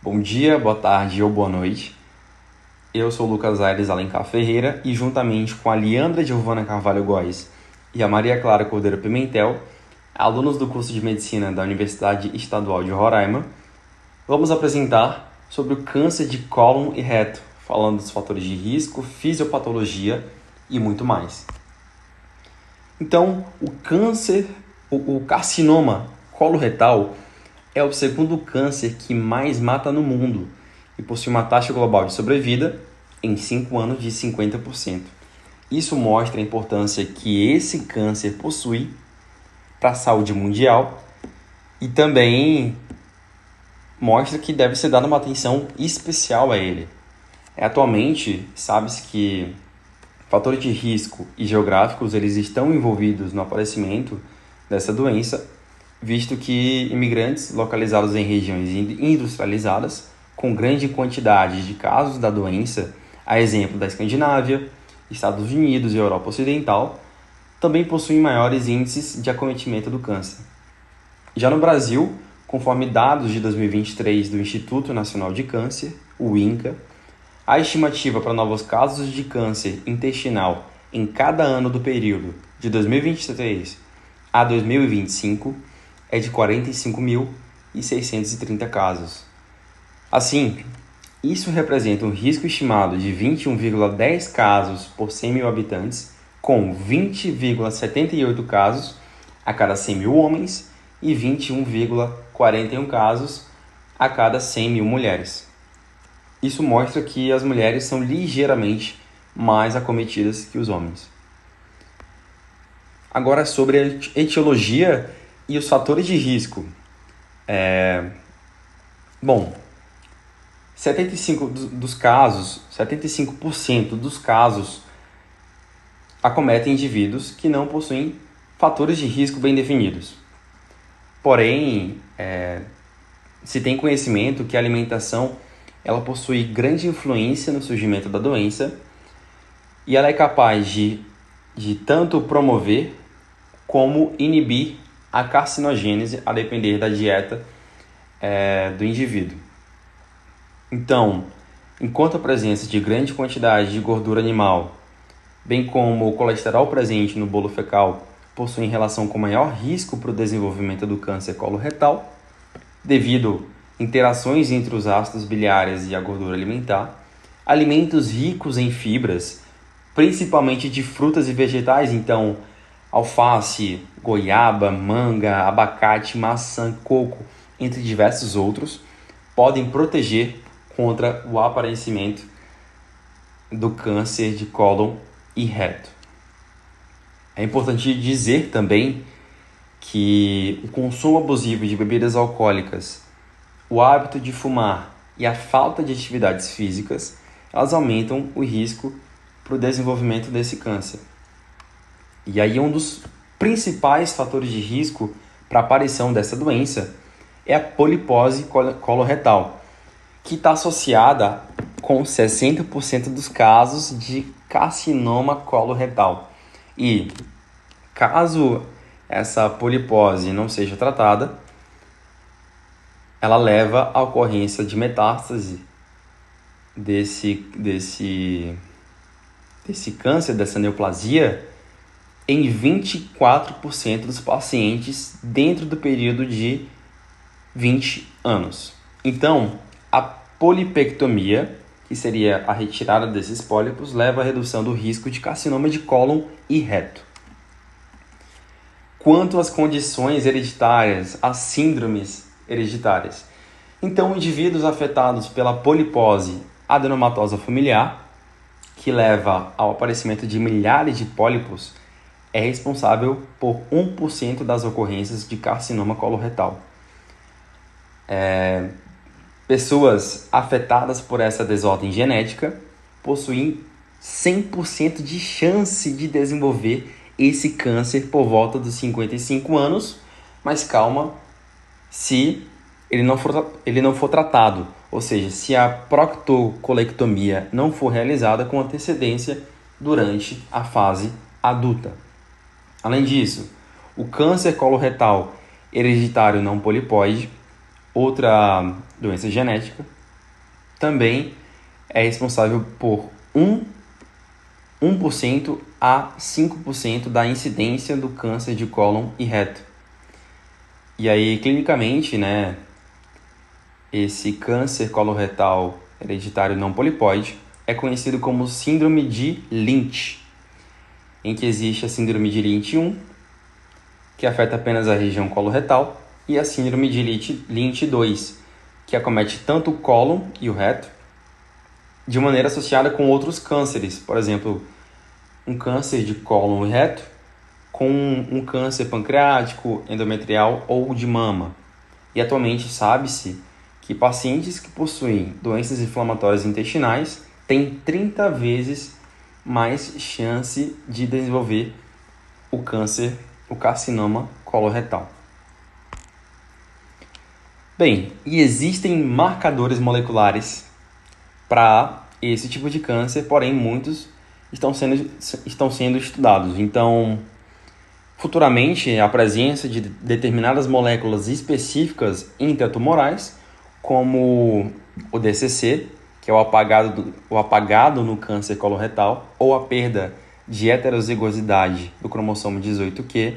Bom dia, boa tarde ou boa noite. Eu sou o Lucas Aires Alencar Ferreira e juntamente com a Leandra Giovana Carvalho Góes e a Maria Clara Cordeiro Pimentel, alunos do curso de Medicina da Universidade Estadual de Roraima, vamos apresentar sobre o câncer de cólon e reto, falando dos fatores de risco, fisiopatologia e muito mais. Então, o carcinoma coloretal é o segundo câncer que mais mata no mundo e possui uma taxa global de sobrevida em 5 anos de 50%. Isso mostra a importância que esse câncer possui para a saúde mundial e também mostra que deve ser dada uma atenção especial a ele. Atualmente, sabe-se que fatores de risco e geográficos eles estão envolvidos no aparecimento dessa doença, visto que imigrantes localizados em regiões industrializadas, com grande quantidade de casos da doença, a exemplo da Escandinávia, Estados Unidos e Europa Ocidental, também possuem maiores índices de acometimento do câncer. Já no Brasil, conforme dados de 2023 do Instituto Nacional de Câncer, o INCA, a estimativa para novos casos de câncer intestinal em cada ano do período de 2023 a 2025 é de 45.630 casos. Assim, isso representa um risco estimado de 21,10 casos por 100 mil habitantes, com 20,78 casos a cada 100 mil homens e 21,41 casos a cada 100 mil mulheres. Isso mostra que as mulheres são ligeiramente mais acometidas que os homens. Agora, sobre a etiologia e os fatores de risco. 75% dos casos acometem indivíduos que não possuem fatores de risco bem definidos. Porém, se tem conhecimento que a alimentação ela possui grande influência no surgimento da doença e ela é capaz de tanto promover como inibir a carcinogênese a depender da dieta do indivíduo. Então, enquanto a presença de grande quantidade de gordura animal, bem como o colesterol presente no bolo fecal, possuem relação com maior risco para o desenvolvimento do câncer coloretal, devido interações entre os ácidos biliares e a gordura alimentar, alimentos ricos em fibras, principalmente de frutas e vegetais, então alface, goiaba, manga, abacate, maçã, coco, entre diversos outros, podem proteger contra o aparecimento do câncer de cólon e reto. É importante dizer também que o consumo abusivo de bebidas alcoólicas, o hábito de fumar e a falta de atividades físicas, elas aumentam o risco para o desenvolvimento desse câncer. E aí um dos principais fatores de risco para a aparição dessa doença é a polipose coloretal, que está associada com 60% dos casos de carcinoma coloretal. E caso essa polipose não seja tratada, ela leva à ocorrência de metástase desse câncer, dessa neoplasia, em 24% dos pacientes dentro do período de 20 anos. Então, a polipectomia, que seria a retirada desses pólipos, leva à redução do risco de carcinoma de cólon e reto. Quanto às condições hereditárias, as síndromes hereditárias. Então, indivíduos afetados pela polipose adenomatosa familiar, que leva ao aparecimento de milhares de pólipos, é responsável por 1% das ocorrências de carcinoma coloretal. Pessoas afetadas por essa desordem genética possuem 100% de chance de desenvolver esse câncer por volta dos 55 anos, mas calma, se ele não for tratado, ou seja, se a proctocolectomia não for realizada com antecedência durante a fase adulta. Além disso, o câncer coloretal hereditário não polipóide, outra doença genética, também é responsável por 1% a 5% da incidência do câncer de cólon e reto. E aí, clinicamente, né, esse câncer coloretal hereditário não polipóide é conhecido como síndrome de Lynch, em que existe a síndrome de Lynch 1, que afeta apenas a região coloretal, e a síndrome de Lynch 2, que acomete tanto o cólon e o reto, de maneira associada com outros cânceres, por exemplo, um câncer de cólon e reto com um câncer pancreático, endometrial ou de mama. E atualmente sabe-se que pacientes que possuem doenças inflamatórias intestinais têm 30 vezes mais chance de desenvolver o câncer, o carcinoma coloretal. Bem, e existem marcadores moleculares para esse tipo de câncer, porém muitos estão sendo estudados. Então, futuramente, a presença de determinadas moléculas específicas intratumorais, como o DCC, que é o apagado no câncer coloretal, ou a perda de heterozigosidade do cromossomo 18q,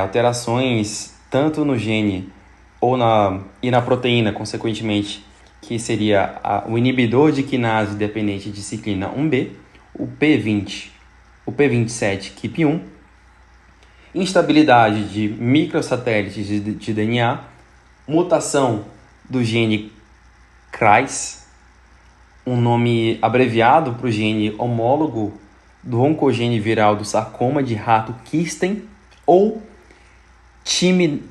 alterações tanto no gene e na proteína, consequentemente, que seria o inibidor de quinase dependente de ciclina 1b, o P20, o P27 KIP1, instabilidade de microsatélites de DNA, mutação do gene CRAS, um nome abreviado para o gene homólogo do oncogene viral do sarcoma de rato Kirsten, ou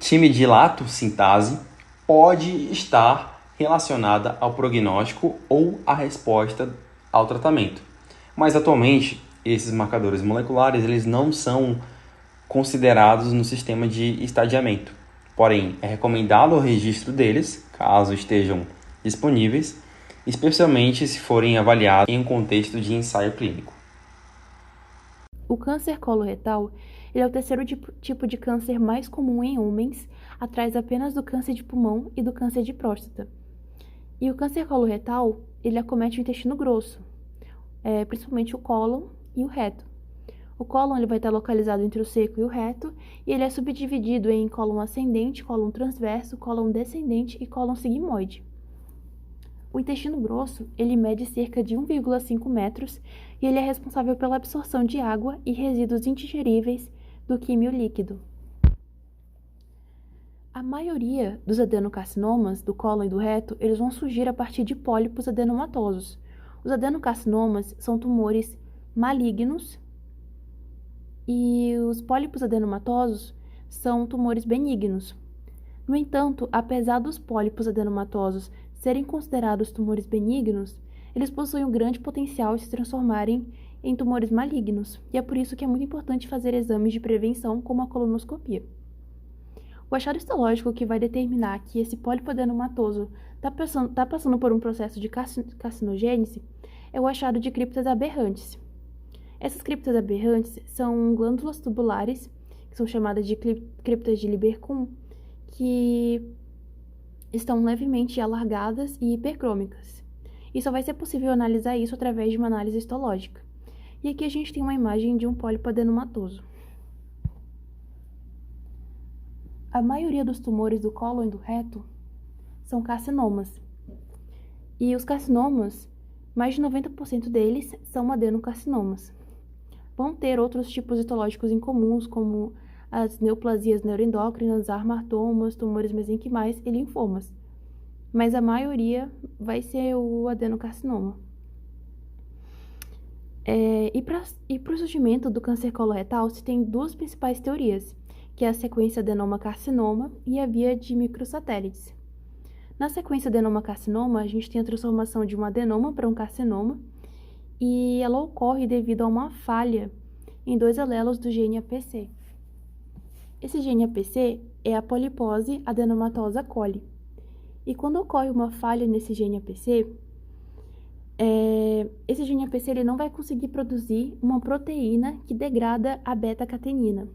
timidilato sintase, pode estar relacionada ao prognóstico ou à resposta ao tratamento. Mas atualmente, esses marcadores moleculares eles não são considerados no sistema de estadiamento. Porém, é recomendado o registro deles, caso estejam disponíveis, especialmente se forem avaliados em um contexto de ensaio clínico. O câncer coloretal ele é o terceiro tipo de câncer mais comum em homens, atrás apenas do câncer de pulmão e do câncer de próstata. E o câncer coloretal ele acomete o intestino grosso, principalmente o cólon e o reto. O cólon ele vai estar localizado entre o seco e o reto, e ele é subdividido em cólon ascendente, cólon transverso, cólon descendente e cólon sigmoide. O intestino grosso ele mede cerca de 1,5 metros e ele é responsável pela absorção de água e resíduos indigeríveis do químio líquido. A maioria dos adenocarcinomas do cólon e do reto eles vão surgir a partir de pólipos adenomatosos. Os adenocarcinomas são tumores malignos e os pólipos adenomatosos são tumores benignos. No entanto, apesar dos pólipos adenomatosos serem considerados tumores benignos, eles possuem um grande potencial de se transformarem em tumores malignos, e é por isso que é muito importante fazer exames de prevenção, como a colonoscopia. O achado histológico que vai determinar que esse pólipo adenomatoso está passando por um processo de carcinogênese é o achado de criptas aberrantes. Essas criptas aberrantes são glândulas tubulares, que são chamadas de criptas de Lieberkühn, que estão levemente alargadas e hipercrômicas. E só vai ser possível analisar isso através de uma análise histológica. E aqui a gente tem uma imagem de um pólipo adenomatoso. A maioria dos tumores do cólon e do reto são carcinomas. E os carcinomas, mais de 90% deles são adenocarcinomas. Vão ter outros tipos histológicos incomuns, como as neoplasias neuroendócrinas, armatomas, tumores mesenquimais e linfomas. Mas a maioria vai ser o adenocarcinoma. E para o surgimento do câncer coloretal, se tem duas principais teorias, que é a sequência adenoma-carcinoma e a via de microsatélites. Na sequência adenoma-carcinoma, a gente tem a transformação de um adenoma para um carcinoma, e ela ocorre devido a uma falha em 2 alelos do gene APC. Esse gene APC é a polipose adenomatosa coli. E quando ocorre uma falha nesse gene APC, esse gene APC ele não vai conseguir produzir uma proteína que degrada a beta-catenina.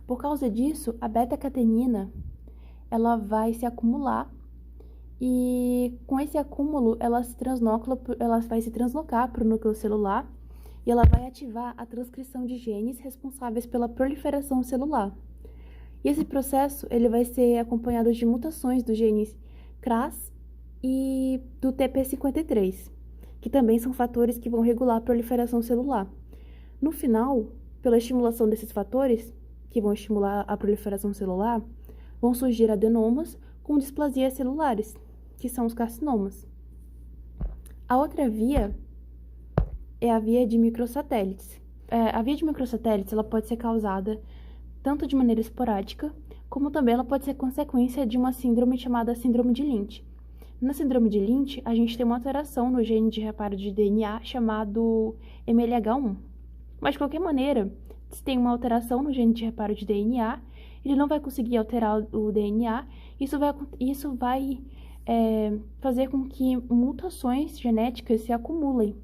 Por causa disso, a beta-catenina ela vai se acumular E com esse acúmulo, ela vai se translocar para o núcleo celular e ela vai ativar a transcrição de genes responsáveis pela proliferação celular. E esse processo ele vai ser acompanhado de mutações dos genes CRAS e do TP53, que também são fatores que vão regular a proliferação celular. No final, pela estimulação desses fatores, que vão estimular a proliferação celular, vão surgir adenomas com displasias celulares, que são os carcinomas. A outra via é a via de microsatélites. A via de microsatélites ela pode ser causada tanto de maneira esporádica, como também ela pode ser consequência de uma síndrome chamada síndrome de Lynch. Na síndrome de Lynch, a gente tem uma alteração no gene de reparo de DNA chamado MLH1. Mas, de qualquer maneira, se tem uma alteração no gene de reparo de DNA, ele não vai conseguir alterar o DNA, isso vai fazer com que mutações genéticas se acumulem.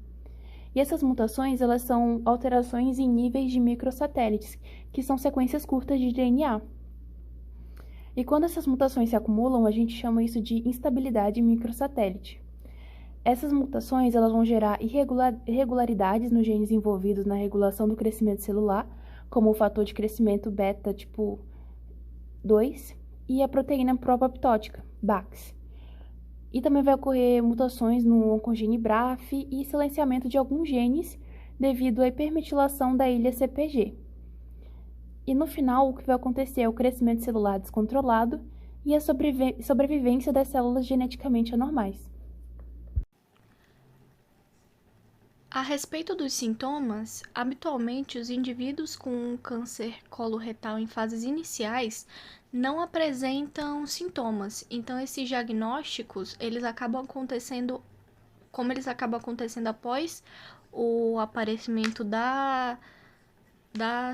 E essas mutações, elas são alterações em níveis de microsatélites, que são sequências curtas de DNA. E quando essas mutações se acumulam, a gente chama isso de instabilidade microsatélite. Essas mutações elas vão gerar irregularidades nos genes envolvidos na regulação do crescimento celular, como o fator de crescimento beta tipo 2 e a proteína proapoptótica, BAX. E também vai ocorrer mutações no oncogene BRAF e silenciamento de alguns genes devido à hipermetilação da ilha CpG. E no final, o que vai acontecer é o crescimento celular descontrolado e a sobrevivência das células geneticamente anormais. A respeito dos sintomas, habitualmente os indivíduos com câncer coloretal em fases iniciais não apresentam sintomas. Então, esses diagnósticos, eles acabam acontecendo após o aparecimento da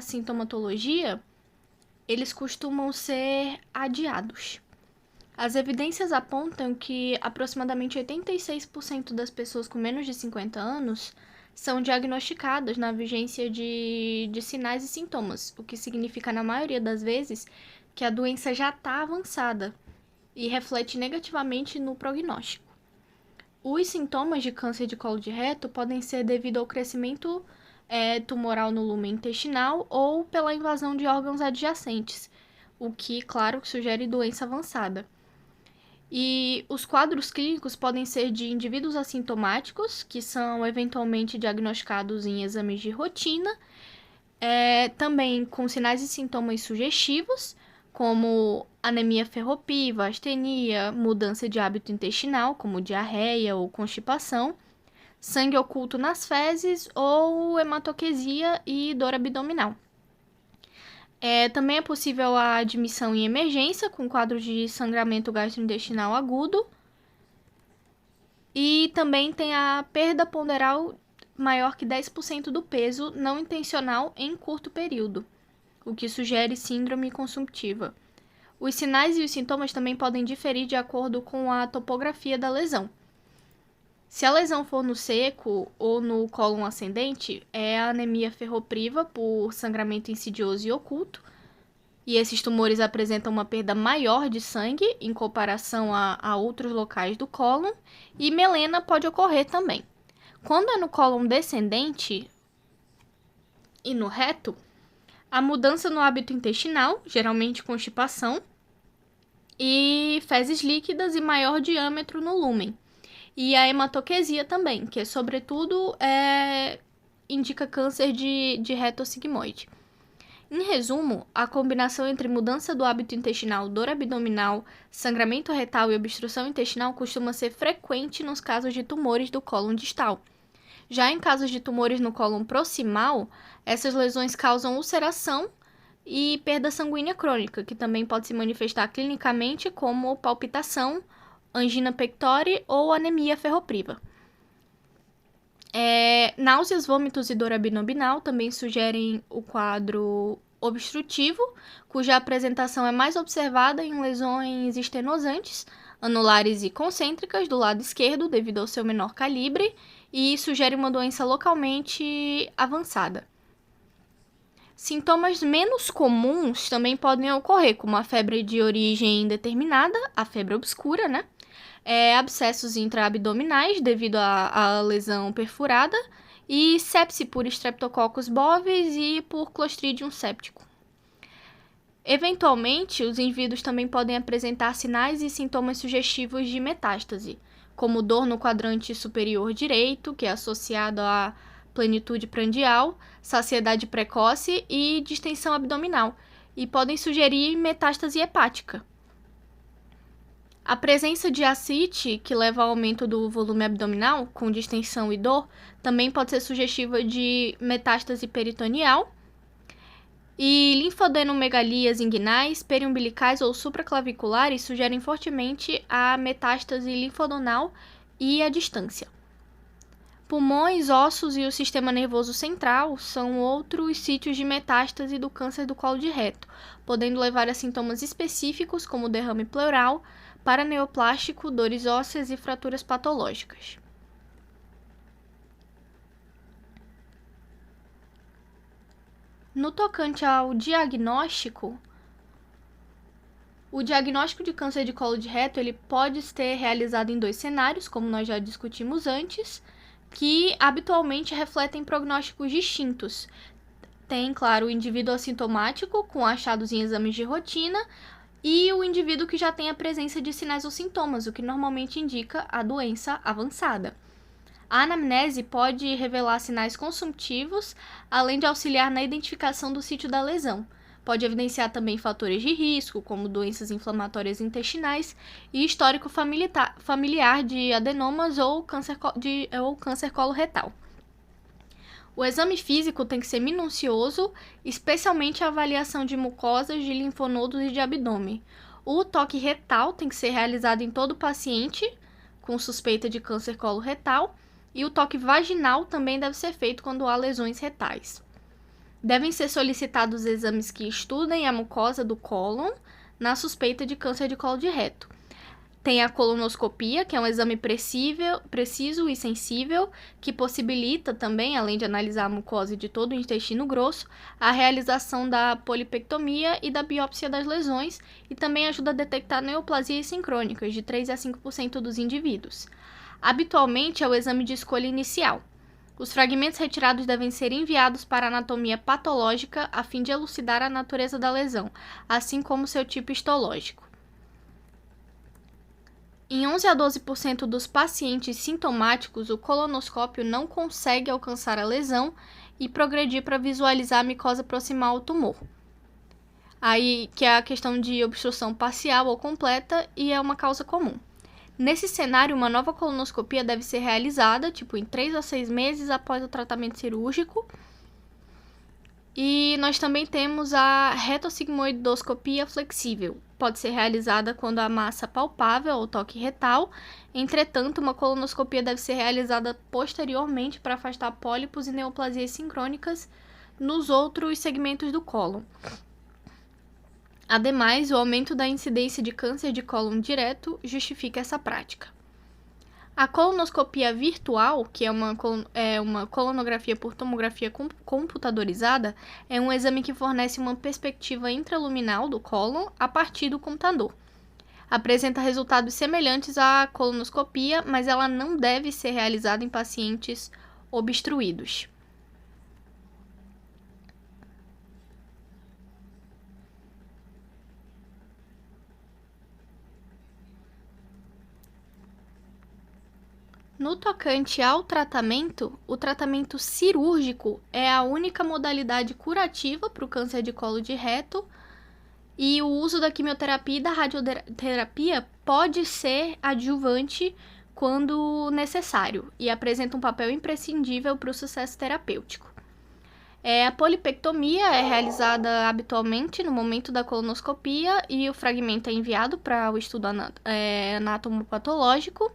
sintomatologia, eles costumam ser adiados. As evidências apontam que aproximadamente 86% das pessoas com menos de 50 anos são diagnosticadas na vigência de sinais e sintomas, o que significa, na maioria das vezes, que a doença já está avançada e reflete negativamente no prognóstico. Os sintomas de câncer de colo de reto podem ser devido ao crescimento tumoral no lumen intestinal ou pela invasão de órgãos adjacentes, o que, claro, sugere doença avançada. E os quadros clínicos podem ser de indivíduos assintomáticos, que são eventualmente diagnosticados em exames de rotina, também com sinais e sintomas sugestivos, como anemia ferropriva, astenia, mudança de hábito intestinal, como diarreia ou constipação, sangue oculto nas fezes ou hematoquesia e dor abdominal. Também é possível a admissão em emergência com quadro de sangramento gastrointestinal agudo. E também tem a perda ponderal maior que 10% do peso não intencional em curto período, o que sugere síndrome consumptiva. Os sinais e os sintomas também podem diferir de acordo com a topografia da lesão. Se a lesão for no seco ou no cólon ascendente, é a anemia ferropriva por sangramento insidioso e oculto, e esses tumores apresentam uma perda maior de sangue em comparação a outros locais do cólon, e melena pode ocorrer também. Quando é no cólon descendente e no reto, a mudança no hábito intestinal, geralmente constipação, e fezes líquidas e maior diâmetro no lúmen. E a hematoquesia também, que sobretudo indica câncer de reto sigmoide. Em resumo, a combinação entre mudança do hábito intestinal, dor abdominal, sangramento retal e obstrução intestinal costuma ser frequente nos casos de tumores do cólon distal. Já em casos de tumores no cólon proximal, essas lesões causam ulceração e perda sanguínea crônica, que também pode se manifestar clinicamente como palpitação, angina pectori ou anemia ferropriva. Náuseas, vômitos e dor abdominal também sugerem o quadro obstrutivo, cuja apresentação é mais observada em lesões estenosantes, anulares e concêntricas do lado esquerdo, devido ao seu menor calibre, e sugere uma doença localmente avançada. Sintomas menos comuns também podem ocorrer, como a febre de origem indeterminada, a febre obscura, né? Abscessos intraabdominais devido à lesão perfurada e sepse por Streptococcus bovis e por Clostridium septicum. Eventualmente, os indivíduos também podem apresentar sinais e sintomas sugestivos de metástase, como dor no quadrante superior direito, que é associado à plenitude prandial, saciedade precoce e distensão abdominal, e podem sugerir metástase hepática. A presença de ascite, que leva ao aumento do volume abdominal, com distensão e dor, também pode ser sugestiva de metástase peritoneal. E linfoadenomegalias inguinais, periumbilicais ou supraclaviculares sugerem fortemente a metástase linfodonal e a distância. Pulmões, ossos e o sistema nervoso central são outros sítios de metástase do câncer do colo de reto, podendo levar a sintomas específicos como derrame pleural, paraneoplástico, dores ósseas e fraturas patológicas. No tocante ao diagnóstico, o diagnóstico de câncer de colo de reto ele pode ser realizado em 2 cenários, como nós já discutimos antes, que habitualmente refletem prognósticos distintos. Tem, claro, o indivíduo assintomático, com achados em exames de rotina, e o indivíduo que já tem a presença de sinais ou sintomas, o que normalmente indica a doença avançada. A anamnese pode revelar sinais consumptivos, além de auxiliar na identificação do sítio da lesão. Pode evidenciar também fatores de risco, como doenças inflamatórias intestinais e histórico familiar de adenomas ou câncer coloretal. O exame físico tem que ser minucioso, especialmente a avaliação de mucosas, de linfonodos e de abdômen. O toque retal tem que ser realizado em todo paciente com suspeita de câncer coloretal e o toque vaginal também deve ser feito quando há lesões retais. Devem ser solicitados exames que estudem a mucosa do cólon na suspeita de câncer de colo de reto. Tem a colonoscopia, que é um exame preciso e sensível, que possibilita também, além de analisar a mucosa de todo o intestino grosso, a realização da polipectomia e da biópsia das lesões e também ajuda a detectar neoplasias sincrônicas de 3 a 5% dos indivíduos. Habitualmente é o exame de escolha inicial. Os fragmentos retirados devem ser enviados para a anatomia patológica a fim de elucidar a natureza da lesão, assim como seu tipo histológico. Em 11 a 12% dos pacientes sintomáticos, o colonoscópio não consegue alcançar a lesão e progredir para visualizar a micose proximal ao tumor. Aí, que é a questão de obstrução parcial ou completa e é uma causa comum. Nesse cenário, uma nova colonoscopia deve ser realizada, em 3 a 6 meses após o tratamento cirúrgico. E nós também temos a retossigmoidoscopia flexível. Pode ser realizada quando há massa palpável ou toque retal. Entretanto, uma colonoscopia deve ser realizada posteriormente para afastar pólipos e neoplasias sincrônicas nos outros segmentos do cólon. Ademais, o aumento da incidência de câncer de cólon direto justifica essa prática. A colonoscopia virtual, que é uma colonografia por tomografia computadorizada, é um exame que fornece uma perspectiva intraluminal do cólon a partir do computador. Apresenta resultados semelhantes à colonoscopia, mas ela não deve ser realizada em pacientes obstruídos. No tocante ao tratamento, o tratamento cirúrgico é a única modalidade curativa para o câncer de colo de reto e o uso da quimioterapia e da radioterapia pode ser adjuvante quando necessário e apresenta um papel imprescindível para o sucesso terapêutico. A polipectomia é realizada habitualmente no momento da colonoscopia e o fragmento é enviado para o estudo anatomopatológico.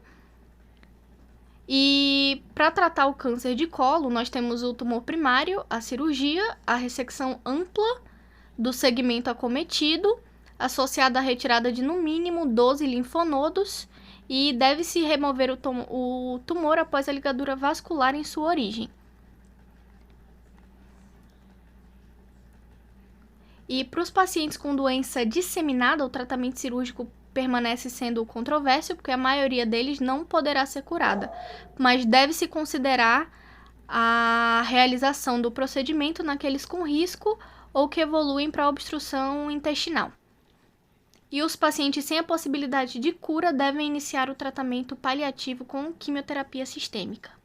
E para tratar o câncer de colo, nós temos o tumor primário, a cirurgia, a ressecção ampla do segmento acometido, associada à retirada de no mínimo 12 linfonodos, e deve-se remover o tumor após a ligadura vascular em sua origem. E para os pacientes com doença disseminada, o tratamento cirúrgico permanece sendo controverso, porque a maioria deles não poderá ser curada, mas deve-se considerar a realização do procedimento naqueles com risco ou que evoluem para obstrução intestinal. E os pacientes sem a possibilidade de cura devem iniciar o tratamento paliativo com quimioterapia sistêmica.